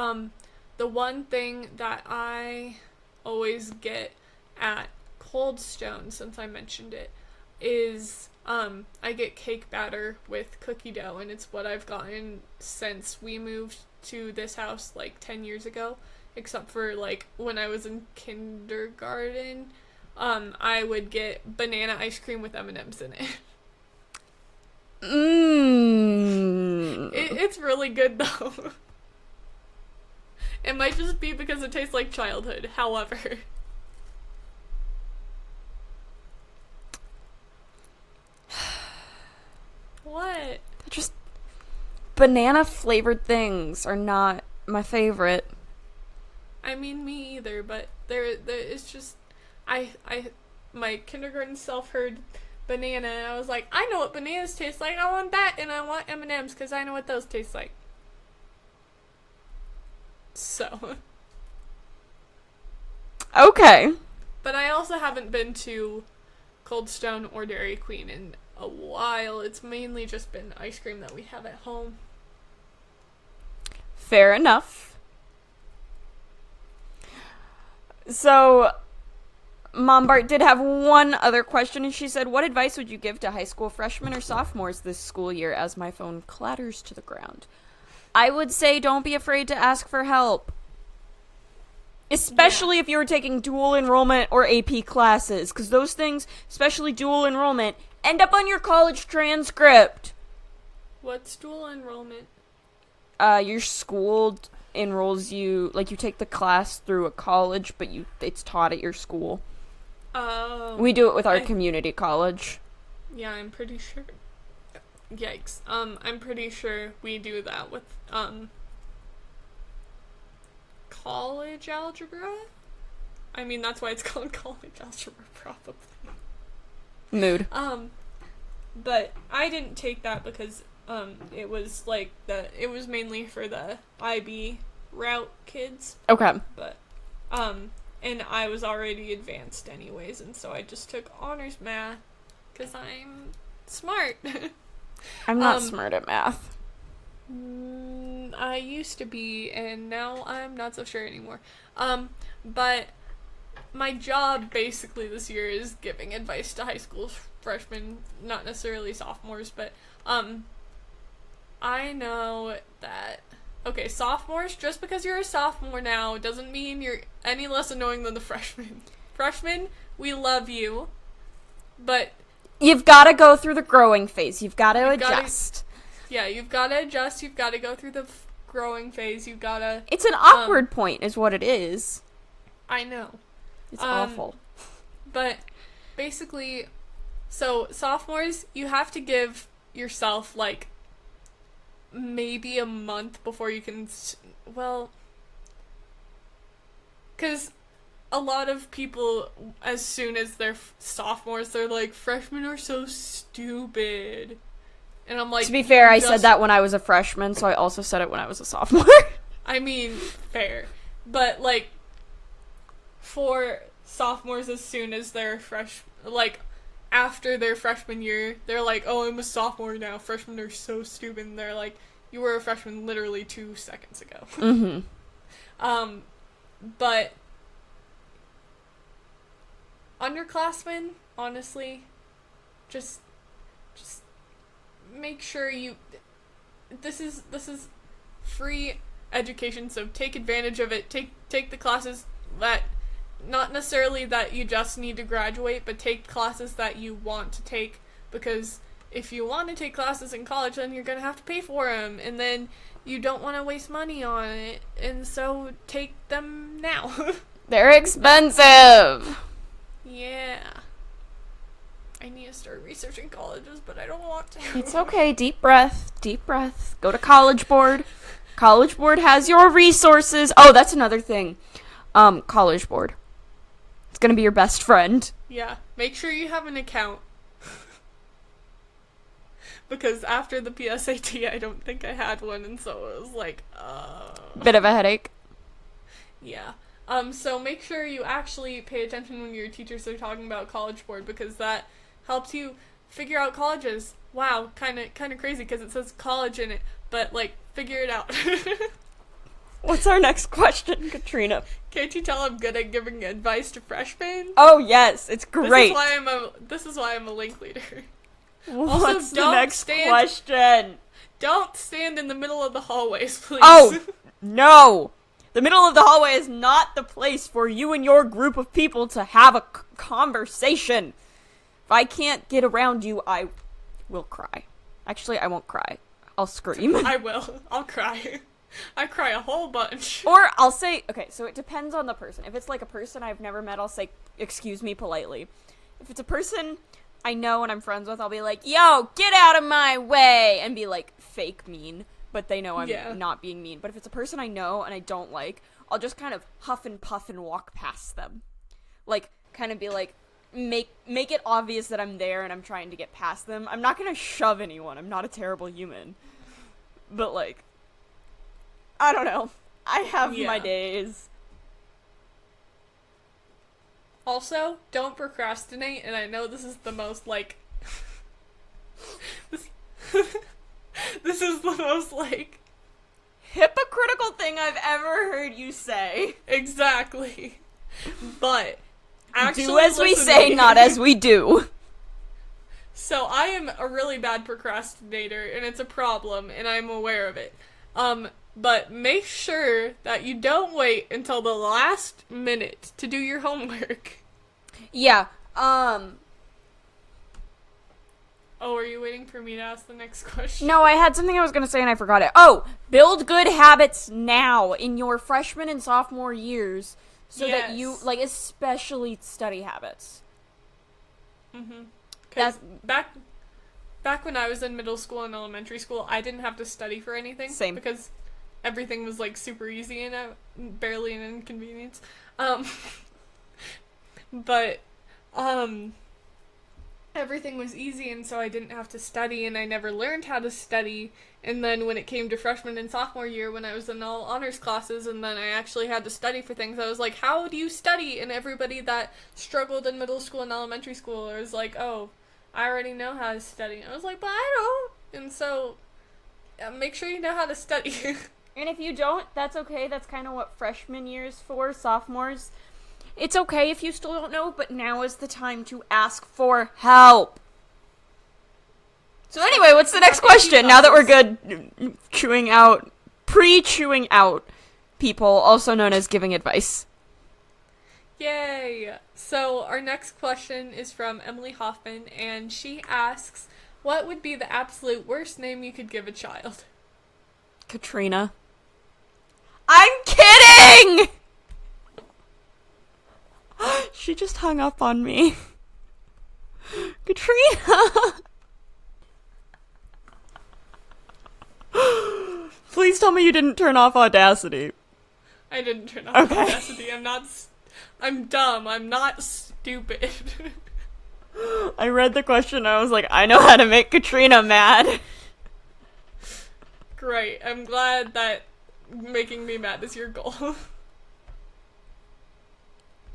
the one thing that I always get at Cold Stone, since I mentioned it, is, I get cake batter with cookie dough, and it's what I've gotten since we moved to this house, like, 10 years ago, except for, like, when I was in kindergarten, I would get banana ice cream with M&Ms in it. It's really good, though. It might just be because it tastes like childhood, however. What? Just banana flavored things are not my favorite. I mean, me either, but there it's just, my kindergarten self heard banana, and I was like, I know what bananas taste like, I want that, and I want M&Ms, because I know what those taste like. So. Okay. But I also haven't been to Cold Stone or Dairy Queen in a while. It's mainly just been ice cream that we have at home. Fair enough. So, Mom Bart did have one other question, and she said, what advice would you give to high school freshmen or sophomores this school year as my phone clatters to the ground? I would say don't be afraid to ask for help. Especially if you were taking dual enrollment or AP classes, because those things, especially dual enrollment, end up on your college transcript. What's dual enrollment? Your school enrolls you, like, you take the class through a college, but it's taught at your school. Oh. We do it with our community college. Yeah, I'm pretty sure. Yikes. I'm pretty sure we do that with, college algebra? I mean, that's why it's called college algebra, probably. Mood. But I didn't take that because, it was, like, it was mainly for the IB route kids. Okay. But, and I was already advanced anyways, and so I just took honors math, because I'm smart. I'm not smart at math. I used to be, and now I'm not so sure anymore. But my job basically this year is giving advice to high school freshmen, not necessarily sophomores, but, I know that, okay, sophomores, just because you're a sophomore now doesn't mean you're any less annoying than the freshmen. Freshmen, we love you, but you've got to go through the growing phase. You've got to adjust. You've got to adjust. You've got to go through the growing phase. You've got to... It's an awkward point is what it is. I know. It's awful. But basically, so sophomores, you have to give yourself, like, maybe a month before you can... Well, because a lot of people, as soon as they're sophomores, they're like, freshmen are so stupid. And I'm like... To be fair, I said that when I was a freshman, so I also said it when I was a sophomore. I mean, fair. But, like, for sophomores, as soon as they're after their freshman year, they're like, oh, I'm a sophomore now. Freshmen are so stupid. And they're like, you were a freshman literally 2 seconds ago. Mm-hmm. But underclassmen, honestly, just make sure this is free education, so take advantage of it. Take the classes that, not necessarily that you just need to graduate, but take classes that you want to take, because if you want to take classes in college, then you're going to have to pay for them, and then you don't want to waste money on it, and so take them now. They're expensive! Yeah. I need to start researching colleges, but I don't want to. It's okay. Deep breath. Deep breath. Go to College Board. College Board has your resources. Oh, that's another thing. College Board. It's gonna be your best friend. Yeah. Make sure you have an account. Because after the PSAT, I don't think I had one, and so it was like, Bit of a headache. Yeah. So make sure you actually pay attention when your teachers are talking about College Board, because that helps you figure out colleges. Wow, kind of crazy because it says college in it, but like figure it out. What's our next question, Katrina? Can't you tell I'm good at giving advice to freshmen? Oh yes, it's great. This is why I'm a link leader. What's the next question? Don't stand in the middle of the hallways, please. Oh, no. The middle of the hallway is not the place for you and your group of people to have a conversation. If I can't get around you, I will cry. Actually, I won't cry. I'll scream. I will. I'll cry. I cry a whole bunch. Or I'll say, okay, so it depends on the person. If it's like a person I've never met, I'll say, excuse me politely. If it's a person I know and I'm friends with, I'll be like, yo, get out of my way, and be like fake mean, but they know I'm not being mean. But if it's a person I know and I don't like, I'll just kind of huff and puff and walk past them. Like, kind of be like, make it obvious that I'm there and I'm trying to get past them. I'm not gonna shove anyone. I'm not a terrible human. But like, I don't know. I have my days. Also, don't procrastinate, and I know this is the most, like... this is the most, like... hypocritical thing I've ever heard you say. Exactly. But, actually do as we say, not as we do. So, I am a really bad procrastinator, and it's a problem, and I'm aware of it. But make sure that you don't wait until the last minute to do your homework. Yeah, Oh, are you waiting for me to ask the next question? No, I had something I was gonna say and I forgot it. Oh, build good habits now in your freshman and sophomore years so that you, like, especially study habits. Mm-hmm. Because back when I was in middle school and elementary school, I didn't have to study for anything. Same. Because everything was, like, super easy and barely an inconvenience. But everything was easy, and so I didn't have to study, and I never learned how to study. And then when it came to freshman and sophomore year, when I was in all honors classes, and then I actually had to study for things, I was like, how do you study? And everybody that struggled in middle school and elementary school was like, oh, I already know how to study. And I was like, but I don't. And so, make sure you know how to study. And if you don't, that's okay. That's kind of what freshman year's for, sophomores. It's okay if you still don't know, but now is the time to ask for help. So anyway, what's the next question? Now that we're good pre-chewing out people, also known as giving advice. Yay! So our next question is from Emily Hoffman, and she asks, what would be the absolute worst name you could give a child? Katrina. I'm kidding! She just hung up on me. Katrina! Please tell me you didn't turn off Audacity. I didn't turn off Audacity. I'm dumb. I'm not stupid. I read the question and I was like, I know how to make Katrina mad. Great. I'm glad that making me mad is your goal.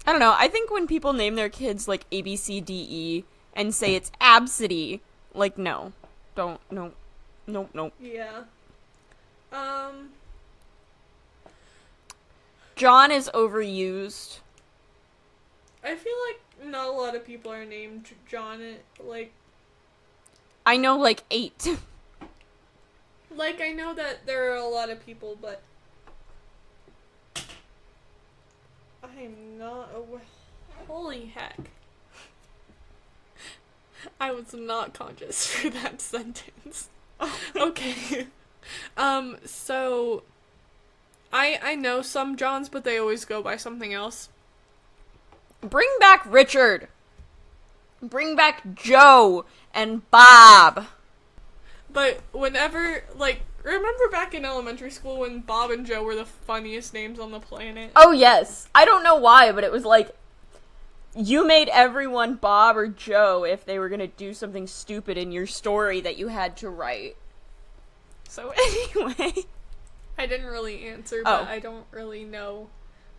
I don't know. I think when people name their kids like A, B, C, D, E and say it's Absidy, like, no. Don't. No. Nope, nope. Yeah. John is overused. I feel like not a lot of people are named John. Like, I know like 8. Like, I know that there are a lot of people, but I'm not aware. Holy heck. I was not conscious for that sentence. Okay. So I know some Johns, but they always go by something else. Bring back Richard. Bring back Joe and Bob. But whenever, like, remember back in elementary school when Bob and Joe were the funniest names on the planet? Oh, yes. I don't know why, but it was like, you made everyone Bob or Joe if they were gonna do something stupid in your story that you had to write. So anyway. I didn't really answer, but I don't really know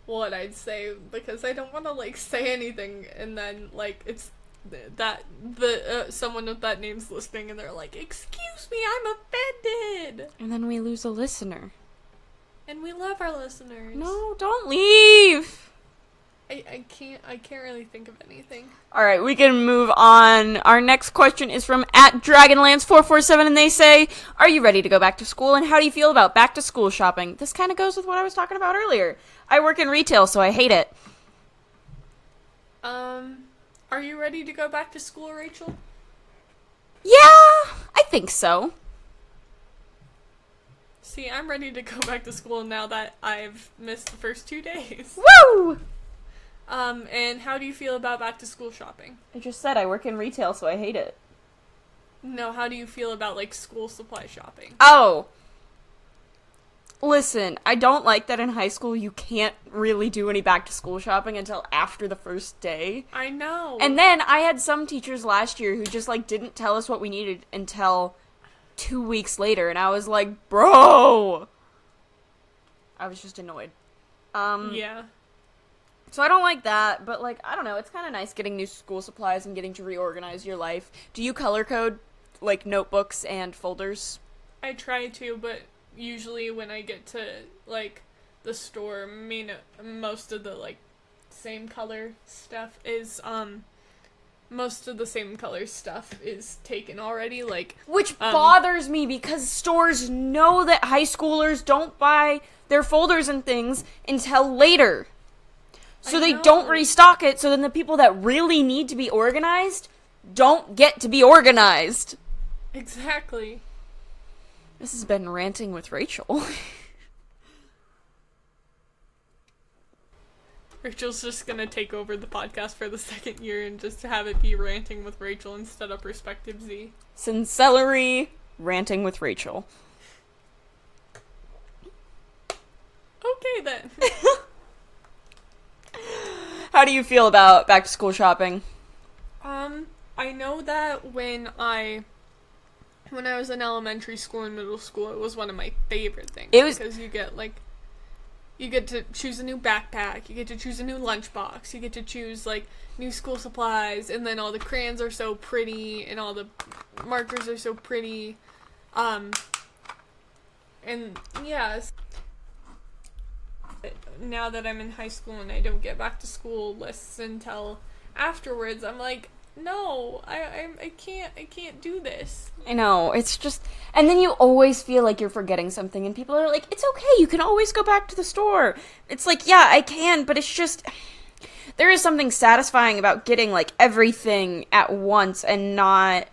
what I'd say, because I don't want to, like, say anything, and then, like, it's that someone with that name's listening, and they're like, excuse me, I'm offended! And then we lose a listener. And we love our listeners. No, don't leave! I can't really think of anything. Alright, we can move on. Our next question is from @Dragonlance447, and they say, are you ready to go back to school, and how do you feel about back to school shopping? This kind of goes with what I was talking about earlier. I work in retail, so I hate it. Are you ready to go back to school, Rachel? Yeah, I think so. See, I'm ready to go back to school now that I've missed the first 2 days. Woo! And how do you feel about back to school shopping? I just said I work in retail, so I hate it. No, how do you feel about, like, school supply shopping? Oh! Listen, I don't like that in high school you can't really do any back to school shopping until after the first day. I know. And then I had some teachers last year who just, like, didn't tell us what we needed until 2 weeks later, and I was like, bro! I was just annoyed. Yeah. So I don't like that, but, like, I don't know, it's kind of nice getting new school supplies and getting to reorganize your life. Do you color code, like, notebooks and folders? I try to, but usually when I get to, like, the store, most of the, like, same color stuff is, taken already, like... Which bothers me, because stores know that high schoolers don't buy their folders and things until later. So they don't restock it, so then the people that really need to be organized don't get to be organized. Exactly. This has been Ranting with Rachel. Rachel's just gonna take over the podcast for the second year and just have it be Ranting with Rachel instead of Perspective Z. Sincelery, Ranting with Rachel. Okay, then. How do you feel about back to school shopping? I know that when I was in elementary school and middle school, it was one of my favorite things. Because you get to choose a new backpack, you get to choose a new lunchbox, you get to choose, like, new school supplies, and then all the crayons are so pretty, and all the markers are so pretty, and, yeah. Now that I'm in high school and I don't get back to school lists until afterwards, I'm like, no, I can't do this. I know, it's just, and then you always feel like you're forgetting something, and people are like, it's okay, you can always go back to the store. It's like, yeah, I can, but it's just, there is something satisfying about getting, like, everything at once and not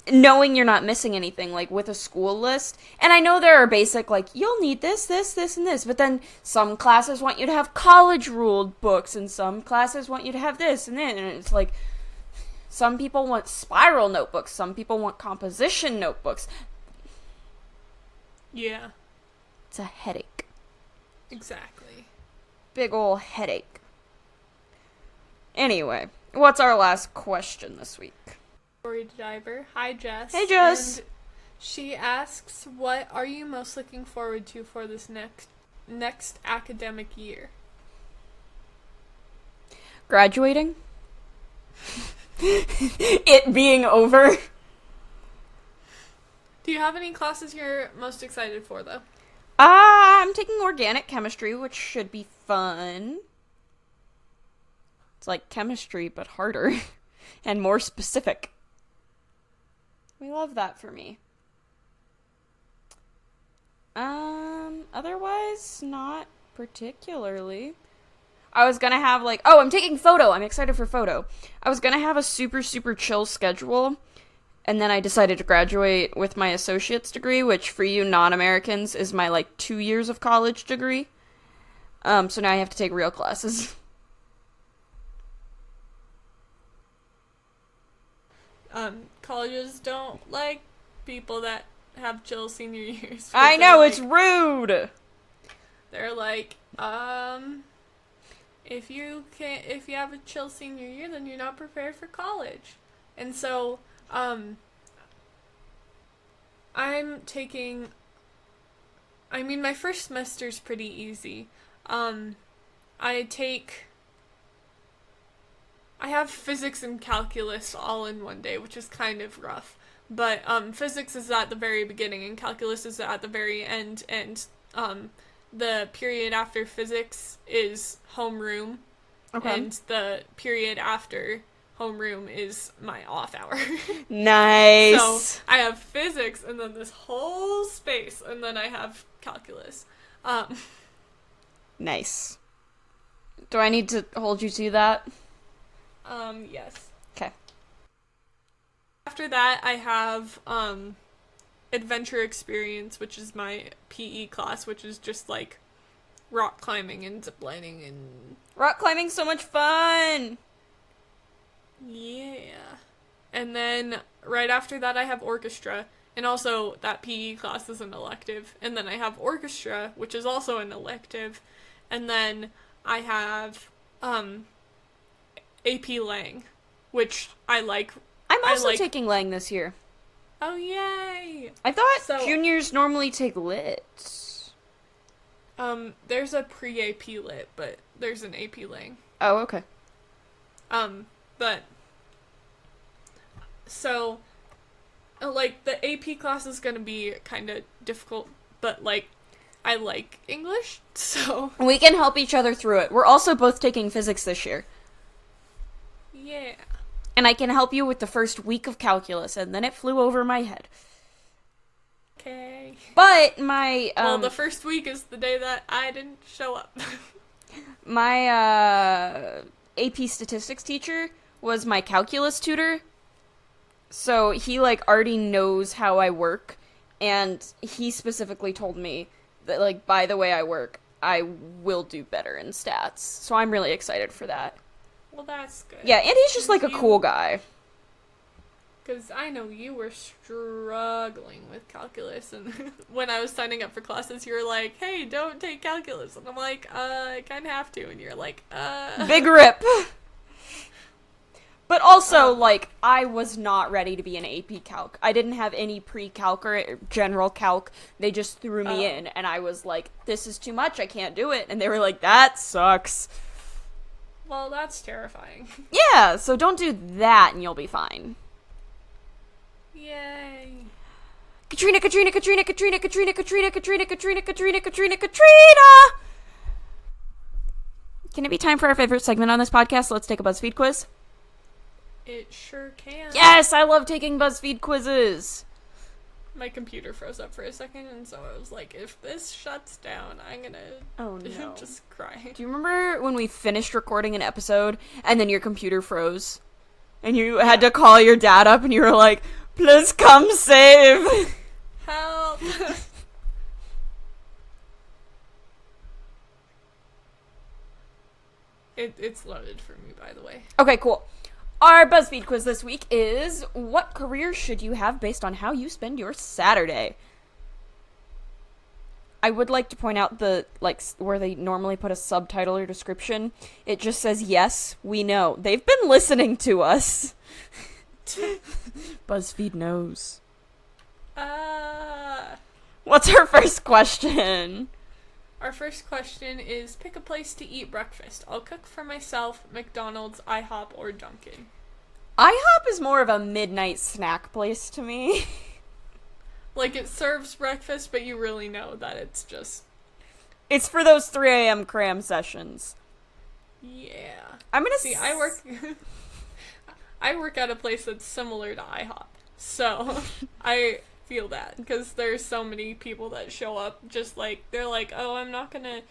knowing you're not missing anything, like, with a school list. And I know there are basic, like, you'll need this, and this, but then some classes want you to have college-ruled books, and some classes want you to have this and that, and it's like, some people want spiral notebooks, some people want composition notebooks. Yeah. It's a headache. Exactly. Big ol' headache. Anyway, what's our last question this week? Story Diver. Hi, Jess. Hey, Jess. And she asks, what are you most looking forward to for this next academic year? Graduating? It being over. Do you have any classes you're most excited for, though? I'm taking organic chemistry, which should be fun. It's like chemistry, but harder. And more specific. We love that for me. Otherwise, not particularly. I was gonna have, like, I'm taking photo. I'm excited for photo. I was gonna have a super, super chill schedule, and then I decided to graduate with my associate's degree, which for you non-Americans is my, like, 2 years of college degree. So now I have to take real classes. Colleges don't like people that have chill senior years. I know, it's rude! They're like, if you have a chill senior year, then you're not prepared for college. And so, my first semester's pretty easy. I have physics and calculus all in one day, which is kind of rough. But physics is at the very beginning and calculus is at the very end, and the period after physics is homeroom. Okay. And the period after homeroom is my off hour. Nice. So I have physics and then this whole space, and then I have calculus. Nice. Do I need to hold you to that? Yes. Okay. After that, I have, adventure experience, which is my PE class, which is just, like, rock climbing and ziplining and... Rock climbing's so much fun! Yeah. And then, right after that, I have orchestra, and also, that PE class is an elective, and then I have orchestra, which is also an elective, and then I have, AP Lang, which I like. I'm also taking Lang this year. Oh, yay! I thought juniors normally take lit. There's a pre-AP lit, but there's an AP Lang. Oh, okay. But, so, like, the AP class is gonna be kind of difficult, but, like, I like English, so... We can help each other through it. We're also both taking physics this year. Yeah. And I can help you with the first week of calculus, and then it flew over my head. Okay. But my, well, the first week is the day that I didn't show up. My, AP statistics teacher was my calculus tutor. So he, like, already knows how I work, and he specifically told me that, like, by the way I work, I will do better in stats. So I'm really excited for that. Well, that's good. Yeah, and he's just, like, a cool guy. Because I know you were struggling with calculus, and when I was signing up for classes, you were like, hey, don't take calculus. And I'm like, I kind of have to. And you're like, Big rip. But also, like, I was not ready to be an AP Calc. I didn't have any pre-calc or general calc. They just threw me in, and I was like, this is too much, I can't do it. And they were like, that sucks. Well, that's terrifying. Yeah, so don't do that, and you'll be fine. Yay. Katrina! Can it be time for our favorite segment on this podcast? Let's take a BuzzFeed quiz. It sure can. Yes, I love taking BuzzFeed quizzes. My computer froze up for a second, and so I was like, if this shuts down, I'm gonna just cry. Do you remember when we finished recording an episode, and then your computer froze? And you had to call your dad up, and you were like, please come save! Help! It's loaded for me, by the way. Okay, cool. Our BuzzFeed quiz this week is, what career should you have based on how you spend your Saturday? I would like to point out where they normally put a subtitle or description. It just says, yes, we know. They've been listening to us. BuzzFeed knows. What's our first question? Our first question is, pick a place to eat breakfast. I'll cook for myself, McDonald's, IHOP, or Dunkin'. IHOP is more of a midnight snack place to me. Like, it serves breakfast, but you really know that it's just... It's for those 3 a.m. cram sessions. Yeah. I'm gonna see, I work at a place that's similar to IHOP. So, I feel that, because there's so many people that show up just like, they're like, oh, I'm not gonna,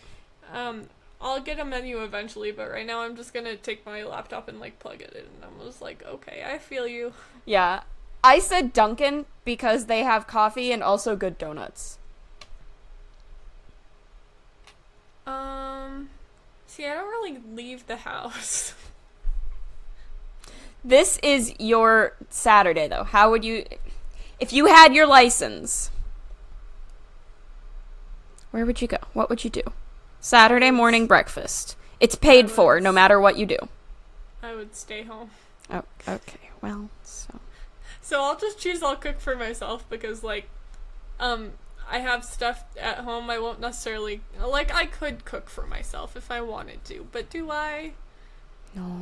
I'll get a menu eventually, but right now I'm just gonna take my laptop and, like, plug it in, and I was like, okay, I feel you. Yeah. I said Dunkin' because they have coffee and also good donuts. See, I don't really leave the house. This is your Saturday, though. How would you... If you had your license, where would you go? What would you do? Saturday morning breakfast. It's paid for, no matter what you do. I would stay home. Oh, okay. Well, so... So I'll just choose I'll cook for myself because, like, I have stuff at home I won't necessarily... Like, I could cook for myself if I wanted to, but do I? No.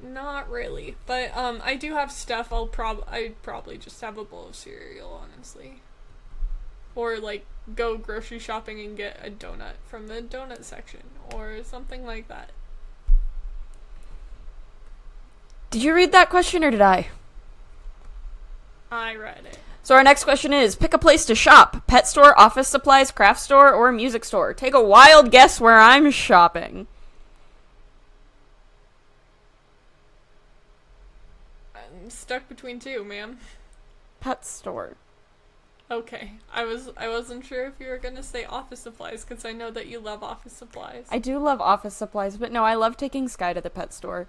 Not really. But, I do have stuff I'd probably just have a bowl of cereal, honestly. Or, like, go grocery shopping and get a donut from the donut section, or something like that. Did you read that question, or did I? I read it. So our next question is, pick a place to shop. Pet store, office supplies, craft store, or music store. Take a wild guess where I'm shopping. I'm stuck between two, ma'am. Pet store. Okay. I wasn't sure if you were gonna say office supplies, because I know that you love office supplies. I do love office supplies, but no, I love taking Sky to the pet store.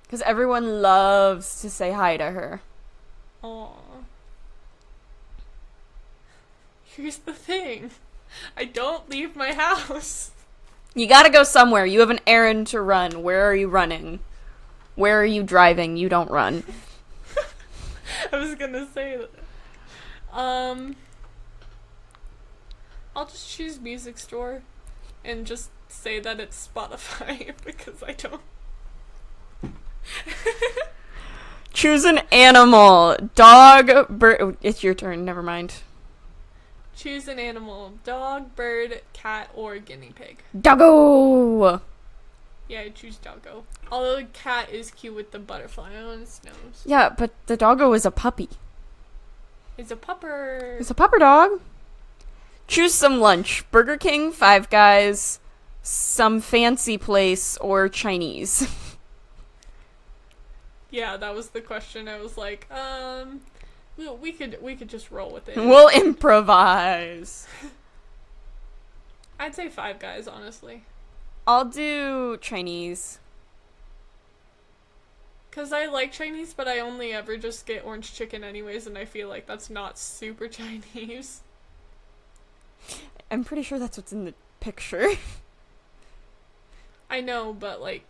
Because everyone loves to say hi to her. Aww. Here's the thing. I don't leave my house. You gotta go somewhere. You have an errand to run. Where are you running? Where are you driving? You don't run. I was gonna say that. I'll just choose music store and just say that it's Spotify because I don't. Choose an animal. Dog, bird. It's your turn. Never mind. Choose an animal. Dog, bird, cat, or guinea pig. Doggo! Yeah, I choose doggo. Although the cat is cute with the butterfly on its nose. Yeah, but the doggo is a puppy. It's a pupper. It's a pupper dog. Choose some lunch. Burger King, Five Guys, some fancy place, or Chinese. Yeah, that was the question. I was like, we could just roll with it. We'll improvise. I'd say Five Guys, honestly. I'll do Chinese. Because I like Chinese, but I only ever just get orange chicken anyways, and I feel like that's not super Chinese. I'm pretty sure that's what's in the picture. I know, but like...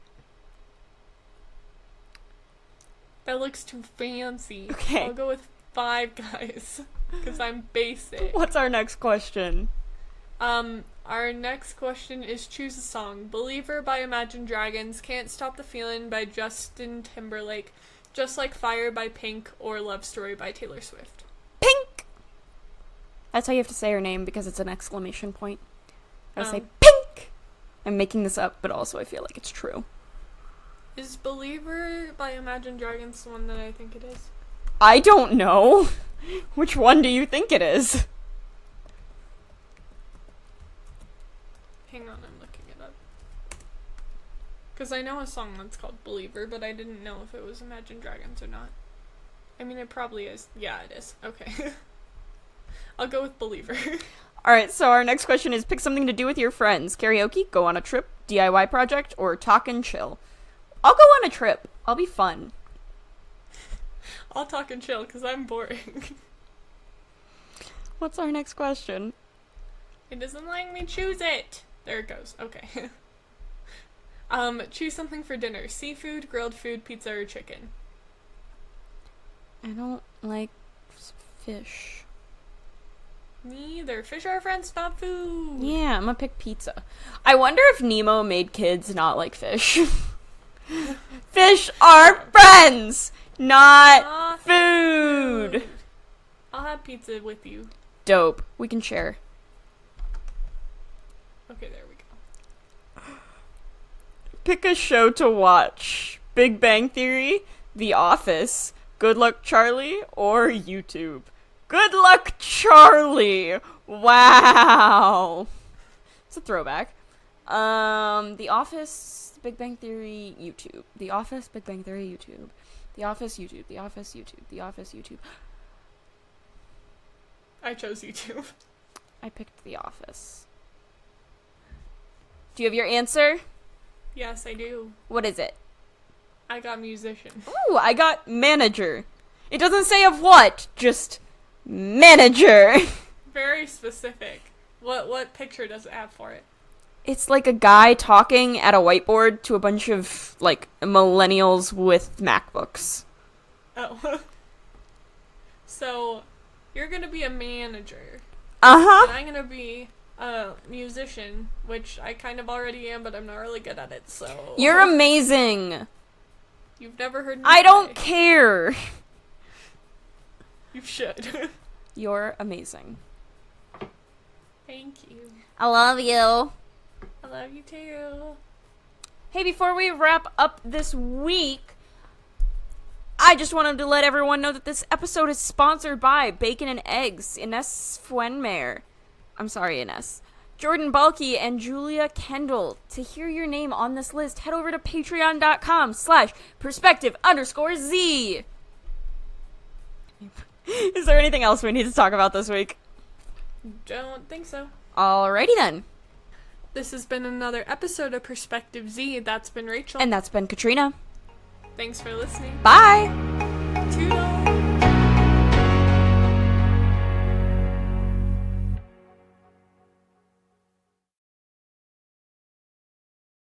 That looks too fancy. Okay. I'll go with Five Guys. Because I'm basic. What's our next question? Our next question is choose a song. Believer by Imagine Dragons, Can't Stop the Feeling by Justin Timberlake, Just Like Fire by Pink, or Love Story by Taylor Swift. Pink! That's how you have to say her name because it's an exclamation point. I would say Pink! I'm making this up, but also I feel like it's true. Is Believer by Imagine Dragons the one that I think it is? I don't know. Which one do you think it is? Hang on, I'm looking it up. Because I know a song that's called Believer, but I didn't know if it was Imagine Dragons or not. I mean, it probably is. Yeah, it is. Okay. I'll go with Believer. Alright, so our next question is pick something to do with your friends. Karaoke, go on a trip, DIY project, or talk and chill. I'll go on a trip. I'll be fun. I'll talk and chill, because I'm boring. What's our next question? It doesn't let me choose it. There it goes. Okay. Choose something for dinner. Seafood, grilled food, pizza, or chicken. I don't like fish. Me either. Fish are our friends, not food. Yeah, I'm gonna pick pizza. I wonder if Nemo made kids not like fish. Fish are friends, not food. I'll have pizza with you. Dope. We can share. Okay, there we go. Pick a show to watch. Big Bang Theory, The Office, Good Luck Charlie, or YouTube. Good Luck Charlie! Wow! It's a throwback. The Office, Big Bang Theory, YouTube. The Office, Big Bang Theory, YouTube. The Office, YouTube. The Office, YouTube. The Office, YouTube. I chose YouTube. I picked The Office. Do you have your answer? Yes, I do. What is it? I got musician. Ooh, I got manager. It doesn't say of what, just manager. Very specific. What picture does it have for it? It's like a guy talking at a whiteboard to a bunch of, like, millennials with MacBooks. Oh. So, you're gonna be a manager. Uh-huh. And I'm gonna be a musician, which I kind of already am, but I'm not really good at it, so... You're amazing. You've never heard me I play. don't care. You should. You're amazing. Thank you. I love you. I love you too. Hey, before we wrap up this week, I just wanted to let everyone know that this episode is sponsored by Bacon and Eggs, Ines Fuenmayor. I'm sorry, Ines. Jordan Balke and Julia Kendall. To hear your name on this list, head over to patreon.com/perspective_Z. Is there anything else we need to talk about this week? Don't think so. Alrighty then. This has been another episode of Perspective Z. That's been Rachel. And that's been Katrina. Thanks for listening. Bye!